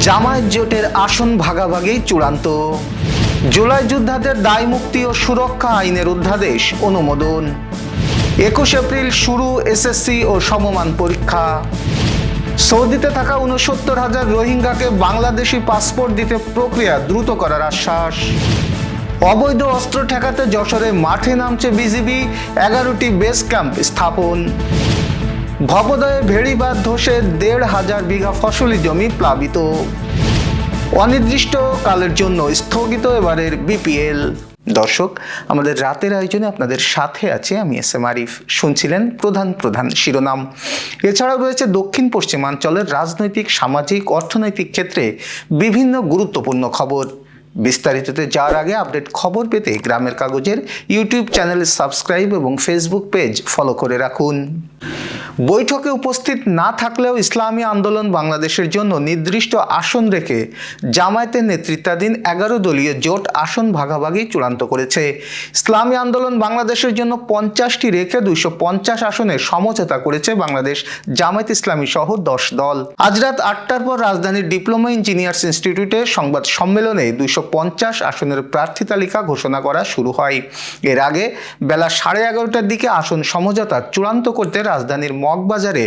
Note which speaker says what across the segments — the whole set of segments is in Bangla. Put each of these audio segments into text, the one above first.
Speaker 1: জামায়াত জোটের আসন ভাগাভাগি চূড়ান্ত। জুলাই যোদ্ধাদের দায় মুক্তি ও সুরক্ষা আইনের অধ্যাদেশ অনুমোদন। 21 এপ্রিল শুরু এসএসসি ও সমমান পরীক্ষা। সৌদিতে থাকা ৬৯,০০০ রোহিঙ্গাকে বাংলাদেশি পাসপোর্ট দিতে প্রক্রিয়া দ্রুত করার আশ্বাস। অবৈধ অস্ত্র ঠেকাতে যশোরে মাঠে নামছে বিজিবি, 11টি বেস ক্যাম্প স্থাপন। ভবদয়ে ভেড়িবাঁধ ধসে ১৫০০ বিঘা ফসলি জমি প্লাবিত। অনির্দিষ্ট কালের জন্য স্থগিত এবারের বিপিএল। দর্শক, আমাদের রাতের আয়োজনে আপনাদের সাথে আছে আমি এস.এম. আরিফ। শুনছিলেন প্রধান শিরোনাম। এছাড়াও রয়েছে দক্ষিণ পশ্চিমাঞ্চলের রাজনৈতিক, সামাজিক, অর্থনৈতিক ক্ষেত্রে বিভিন্ন গুরুত্বপূর্ণ খবর। বিস্তারিততে যাওয়ার আগে আপডেট খবর পেতে গ্রামের কাগজের ইউটিউব চ্যানেল সাবস্ক্রাইব এবং ফেসবুক পেজ ফলো করে রাখুন। বৈঠকে উপস্থিত না থাকলেও ইসলামী আন্দোলন বাংলাদেশের জন্য নির্দিষ্ট আসন রেখে জামায়াতের নেতৃত্বাধীন 11 দলীয় জোট আসন ভাগাভাগি চূড়ান্ত করেছে। ইসলামী আন্দোলন বাংলাদেশের জন্য 50টি রেখে 250 আসনে সমঝোতা করেছে বাংলাদেশ জামায়াত ইসলামী সহ 10 দল। আজ রাত 8টার পর রাজধানীর ডিপ্লোমা ইঞ্জিনিয়ার্স ইনস্টিটিউটে সংবাদ সম্মেলনে 250 আসনের প্রার্থী তালিকা ঘোষণা করা শুরু হয়। এর আগে বেলা 11:30টার দিকে আসন সমঝোতা চূড়ান্ত করতে রাজধানীর মগবাজারে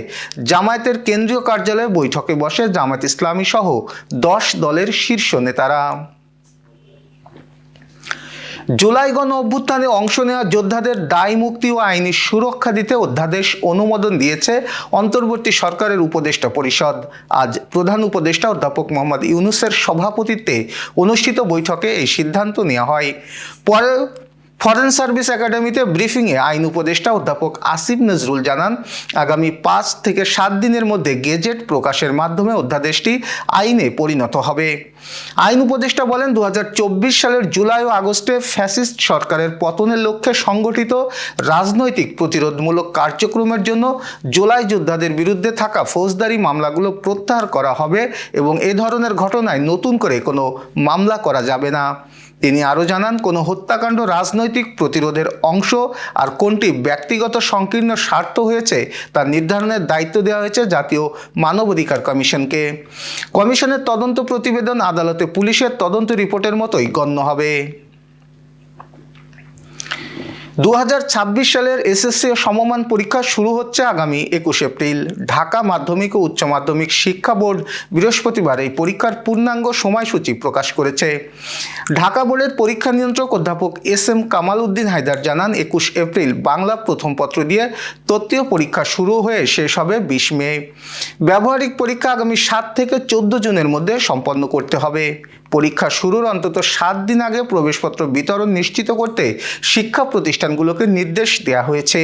Speaker 1: জামায়াতের কেন্দ্রীয় কার্যালয়ে বৈঠকে বসে জামায়াত ইসলামী সহ 10 দলের শীর্ষ নেতারা। জুলাই গণ অভ্যুত্থানে অংশ নেওয়া যোদ্ধাদের দায় মুক্তি ও আইনি সুরক্ষা দিতে অধ্যাদেশ অনুমোদন দিয়েছে অন্তর্বর্তী সরকারের উপদেষ্টা পরিষদ। আজ প্রধান উপদেষ্টা অধ্যাপক মোহাম্মদ ইউনূসের সভাপতিত্বে অনুষ্ঠিত বৈঠকে এই সিদ্ধান্ত নেওয়া হয়। পরে ফরেন সার্ভিস একাডেমিতে ব্রিফিংয়ে আইন উপদেষ্টা অধ্যাপক আসিফ নজরুল জানান, আগামী 5 থেকে 7 দিনের মধ্যে গেজেট প্রকাশের মাধ্যমে অধ্যাদেশটি আইনে পরিণত হবে। আইন উপদেষ্টা বলেন, 2024 সালের জুলাই ও আগস্টে ফ্যাসিস্ট সরকারের পতনের লক্ষ্যে সংগঠিত রাজনৈতিক প্রতিরোধমূলক কার্যক্রমের জন্য জুলাই যোদ্ধাদের বিরুদ্ধে থাকা ফৌজদারি মামলাগুলো প্রত্যাহার করা হবে এবং এ ধরনের ঘটনায় নতুন করে কোনো মামলা করা যাবে না। তিনি আরও জানান, কোনো হত্যাকাণ্ড রাজনৈতিক প্রতিরোধের অংশ আর কোনটি ব্যক্তিগত সংকীর্ণ স্বার্থ হয়েছে তা নির্ধারণের দায়িত্ব দেওয়া হয়েছে জাতীয় মানবাধিকার কমিশনকে। কমিশনের তদন্ত প্রতিবেদন আদালতে পুলিশের তদন্ত রিপোর্টের মতোই গণ্য হবে। 2026 সালের এসএসসি ও সমমান পরীক্ষা শুরু হচ্ছে আগামী 21 এপ্রিল। ঢাকা মাধ্যমিক ও উচ্চ মাধ্যমিক শিক্ষা বোর্ড বৃহস্পতিবার এই পরীক্ষার পূর্ণাঙ্গ সময়সূচি প্রকাশ করেছে। ঢাকা বোর্ডের পরীক্ষা নিয়ন্ত্রক অধ্যাপক এস.এম. কামাল উদ্দিন হায়দার জানান, 21 এপ্রিল বাংলা প্রথম পত্র দিয়ে তত্ত্বীয় পরীক্ষা শুরু হয়ে শেষ হবে 20 মে। ব্যবহারিক পরীক্ষা আগামী 7 থেকে 14 জুনের মধ্যে সম্পন্ন করতে হবে। পরীক্ষা শুরুর অন্তত 7 দিন আগে প্রবেশপত্র বিতরণ নিশ্চিত করতে শিক্ষা প্রতিষ্ঠানগুলোকে নির্দেশ দেওয়া হয়েছে।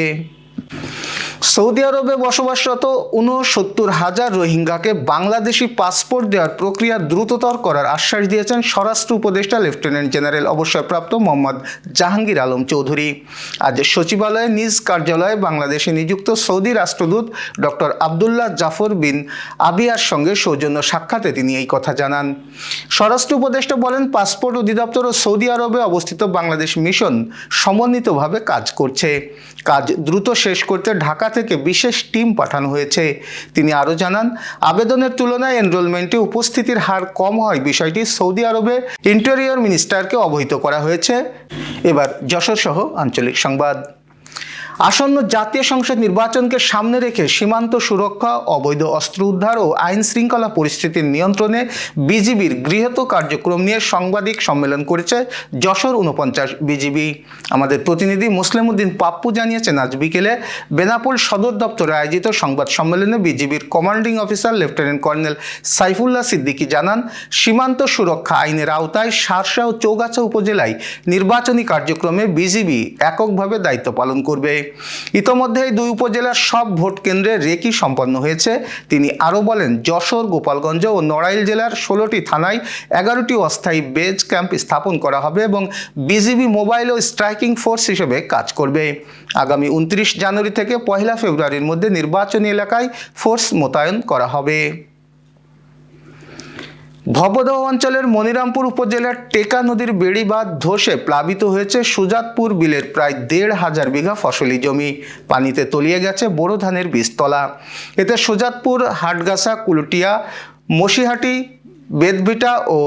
Speaker 1: সৌদি আরবে বসবাসরত ৬৯,০০০ রোহিঙ্গাকে বাংলাদেশি পাসপোর্ট দেওয়ার প্রক্রিয়া দ্রুততর করার আশ্বাস দিয়েছেন স্বরাষ্ট্র উপদেষ্টা লেফটেন্যান্ট জেনারেল অবসরপ্রাপ্ত মোহাম্মদ জাহাঙ্গীর আলম চৌধুরী। আজ সচিবালয়ে নিজ কার্যালয়ে বাংলাদেশে নিযুক্ত সৌদি রাষ্ট্রদূত ডক্টর আবদুল্লাহ জাফর বিন আবিয়ার সঙ্গে সৌজন্য সাক্ষাতে তিনি এই কথা জানান। স্বরাষ্ট্র উপদেষ্টা বলেন, পাসপোর্ট অধিদপ্তর ও সৌদি আরবে অবস্থিত বাংলাদেশ মিশন সমন্বিতভাবে কাজ করছে। কাজ দ্রুত শেষ করতে ঢাকা থেকে বিশেষ টিম পাঠানো হয়েছে। তিনি আরও জানান, আবেদনের তুলনায় এনরোলমেন্টে উপস্থিতির হার কম হয় বিষয়টি সৌদি আরবে ইন্টেরিয়র মিনিস্টারকে অবহিত করা হয়েছে। এবার যশোর সহ আঞ্চলিক সংবাদ। আসন্ন জাতীয় সংসদ নির্বাচনকে সামনে রেখে সীমান্ত সুরক্ষা, অবৈধ অস্ত্র উদ্ধার ও আইন শৃঙ্খলা পরিস্থিতির নিয়ন্ত্রণে বিজিবির গৃহীত কার্যক্রম নিয়ে সাংবাদিক সম্মেলন করেছে যশোর 49 বিজিবি। আমাদের প্রতিনিধি মুসলিম উদ্দিন পাপ্পু জানিয়েছেন, আজ বিকেলে বেনাপোল সদর দপ্তরে আয়োজিত সংবাদ সম্মেলনে বিজিবির commanding officer lieutenant colonel Saifullah Siddiqui জানান, সীমান্ত সুরক্ষা আইনের আওতায় শার্শা ও চৌগাছা উপজেলায় নির্বাচনী কার্যক্রমে বিজিবি এককভাবে দায়িত্ব পালন করবে। ইতোমধ্যে এই 2 উপজেলার সব ভোট কেন্দ্রে রেকি সম্পন্ন হয়েছে। তিনি আরও বলেন, যশোর, গোপালগঞ্জ ও নড়াইল জেলার 16টি থানায় 11টি অস্থায়ী বেজ ক্যাম্প স্থাপন করা হবে এবং বিজিবি মোবাইল ও স্ট্রাইকিং ফোর্স হিসেবে কাজ করবে। আগামী 29 জানুয়ারি থেকে 1 ফেব্রুয়ারির মধ্যে নির্বাচনী এলাকায় ফোর্স মোতায়েন করা হবে। ভবদহ অঞ্চলের মনিরামপুর উপজেলার টেকা নদীর বেড়িবাঁধ ধসে প্লাবিত হয়েছে সুজাতপুর বিলের প্রায় ১৫০০ বিঘা ফসলি জমি। পানিতে তলিয়ে গেছে বোরো ধানের বীজতলা। এতে সুজাতপুর, হাটগাছা, কুলটিয়া, মশিহাটি, বেদভিটা ও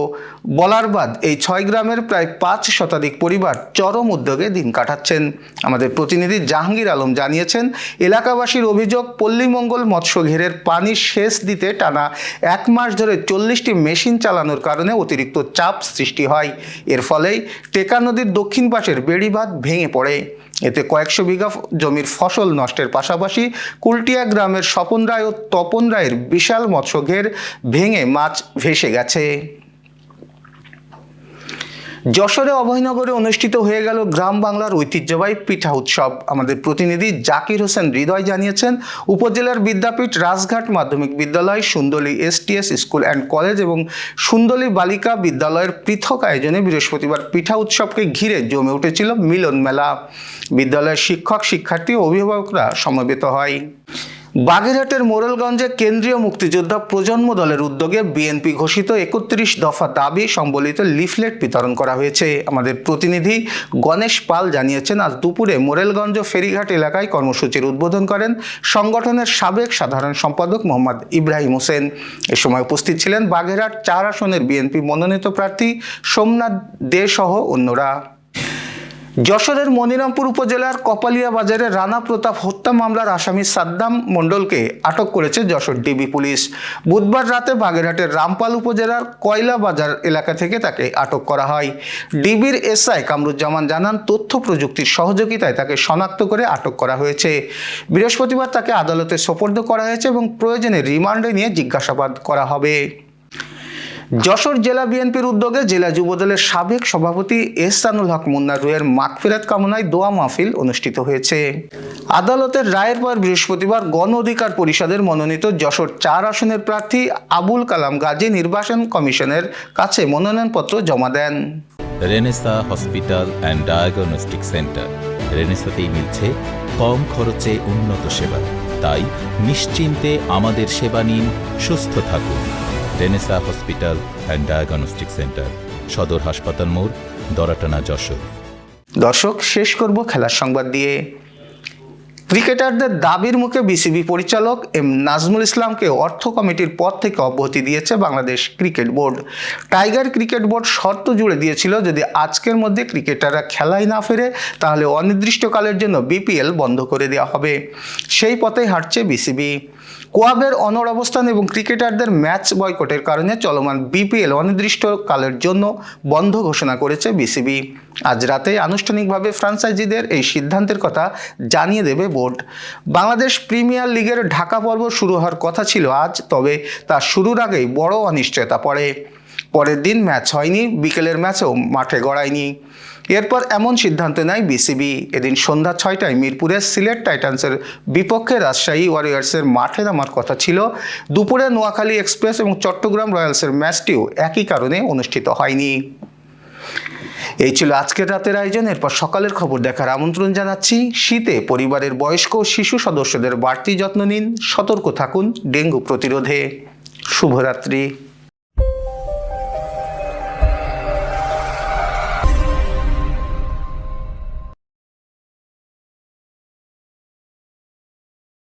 Speaker 1: বলারবাদ এই 6 গ্রামের প্রায় 5 শতাধিক পরিবার চরম উদ্যোগে দিন কাটাচ্ছেন। আমাদের প্রতিনিধি জাহাঙ্গীর আলম জানিয়েছেন, এলাকাবাসীর অভিযোগ পল্লীমঙ্গল মৎস্য ঘেরের পানি সেচ দিতে টানা 1 মাস ধরে 40টি মেশিন চালানোর কারণে অতিরিক্ত চাপ সৃষ্টি হয়। এর ফলেই টেকা নদীর দক্ষিণ পাশের বেড়িবাঁধ ভেঙে পড়ে। এতে কয়েকশো বিঘা জমির ফসল নষ্টের পাশাপাশি কুলটিয়া গ্রামের স্বপন রায় ও তপন রায়ের বিশাল মৎস্যঘের ভেঙে মাছ ভেসে গেছে। যশোরে অভয়নগরে অনুষ্ঠিত হয়ে গেল গ্রাম বাংলার ঐতিহ্যবাহী পিঠা উৎসব। আমাদের প্রতিনিধি জাকির হোসেন হৃদয় জানিয়েছেন, উপজেলার বিদ্যাপীঠ রাজঘাট মাধ্যমিক বিদ্যালয়, Sundoli STS school and college এবং সুন্দলী বালিকা বিদ্যালয়ের পৃথক আয়োজনে বৃহস্পতিবার পিঠা উৎসবকে ঘিরে জমে উঠেছিল মিলন মেলা। বিদ্যালয়ের শিক্ষক, শিক্ষার্থী ও অভিভাবকরা সমবেত হয়। বাগেরহাটের মোরেলগঞ্জে কেন্দ্রীয় মুক্তিযোদ্ধা প্রজন্ম দলের উদ্যোগে বিএনপি ঘোষিত 31 দফা দাবি সম্বলিত লিফলেট বিতরণ করা হয়েছে। আমাদের প্রতিনিধি গণেশ পাল জানিয়েছেন, আজ দুপুরে মোরেলগঞ্জ ফেরিঘাট এলাকায় কর্মসূচির উদ্বোধন করেন সংগঠনের সাবেক সাধারণ সম্পাদক মোহাম্মদ ইব্রাহিম হোসেন। এ সময় উপস্থিত ছিলেন বাগেরহাট 4 আসনের বিএনপি মনোনীত প্রার্থী সোমনাথ দে সহ অন্যরা। যশোরের মনিরামপুর উপজেলার কপালিয়া বাজারে রানা প্রতাপ হত্যা মামলার আসামি সাদ্দাম মণ্ডলকে আটক করেছে যশোর ডিবি পুলিশ। বুধবার রাতে বাগেরহাটের রামপাল উপজেলার কয়লা বাজার এলাকা থেকে তাকে আটক করা হয়। ডিবির এসআই কামরুজ্জামান জানান, তথ্য প্রযুক্তির সহযোগিতায় তাকে শনাক্ত করে আটক করা হয়েছে। বৃহস্পতিবার তাকে আদালতে সোপর্দ করা হয়েছে এবং প্রয়োজনে রিমান্ডে নিয়ে জিজ্ঞাসাবাদ করা হবে। যশোর জেলা বিএনপির উদ্যোগে জেলা যুবদলের সাবেক সভাপতি এহসানুল হক মুন্না রুহের মাগফিরাত কামনায় দোয়া মাহফিল অনুষ্ঠিত হয়েছে। আদালতের রায়ের পর বৃহস্পতিবার গণ অধিকার পরিষদের মনোনীত যশোর 4 আসনের প্রার্থী আবুল কালাম গাজী নির্বাচন কমিশনের কাছে মনোনয়নপত্র জমা দেন।
Speaker 2: Renaissance hospital and diagnostic centre. রেনেসাতেই মিলছে কম খরচে উন্নত সেবা, তাই নিশ্চিন্তে আমাদের সেবা নিন, সুস্থ থাকুন। Renaissance hospital and diagnostic centre, সদর হাসপাতাল মোড়, দরাটানা, যশোর।
Speaker 1: দর্শক, শেষ করব খেলার সংবাদ দিয়ে। ক্রিকেটারদের দাবির মুখে বিসিবি পরিচালক এম নাজমুল ইসলামকে অর্থ কমিটির পদ থেকে অব্যাহতি দিয়েছে Bangladesh cricket board. Tiger cricket board শর্ত জুড়ে দিয়েছিল, যদি আজকের মধ্যে ক্রিকেটাররা খেলায় না ফেরে তাহলে অনির্দিষ্টকালের জন্য বিপিএল বন্ধ করে দেওয়া হবে। সেই পথেই হাঁটছে বিসিবি। কোয়াবের অনড় অবস্থান এবং ক্রিকেটারদের ম্যাচ বয়কটের কারণে চলমান বিপিএল অনির্দিষ্টকালের জন্য বন্ধ ঘোষণা করেছে বিসিবি। আজ রাতে আনুষ্ঠানিকভাবে ফ্র্যাঞ্চাইজিদের এই সিদ্ধান্তের কথা জানিয়ে দেবে বোর্ড। বাংলাদেশ প্রিমিয়ার লিগের ঢাকা পর্ব শুরু হওয়ার কথা ছিল আজ, তবে তা শুরুর আগেই বড় অনিশ্চয়তা পড়ে। পরের দিন ম্যাচ হয়নি, বিকেলের ম্যাচও মাঠে গড়ায়নি। এরপর এমন সিদ্ধান্ত নেয় বিসিবি। এদিন সন্ধ্যা 6টায় মিরপুরের সিলেট টাইটান্সের বিপক্ষে রাজশাহী ওয়ারিয়র্সের মাঠে নামার কথা ছিল। দুপুরে নোয়াখালী এক্সপ্রেস এবং চট্টগ্রাম রয়্যালসের ম্যাচটিও একই কারণে অনুষ্ঠিত হয়নি। এই ছিল আজকের রাতের আয়োজন। এরপর সকালের খবর দেখার আমন্ত্রণ জানাচ্ছি। শীতে পরিবারের বয়স্ক ও শিশু সদস্যদের বাড়তি যত্ন নিন, সতর্ক থাকুন ডেঙ্গু প্রতিরোধে। শুভরাত্রি।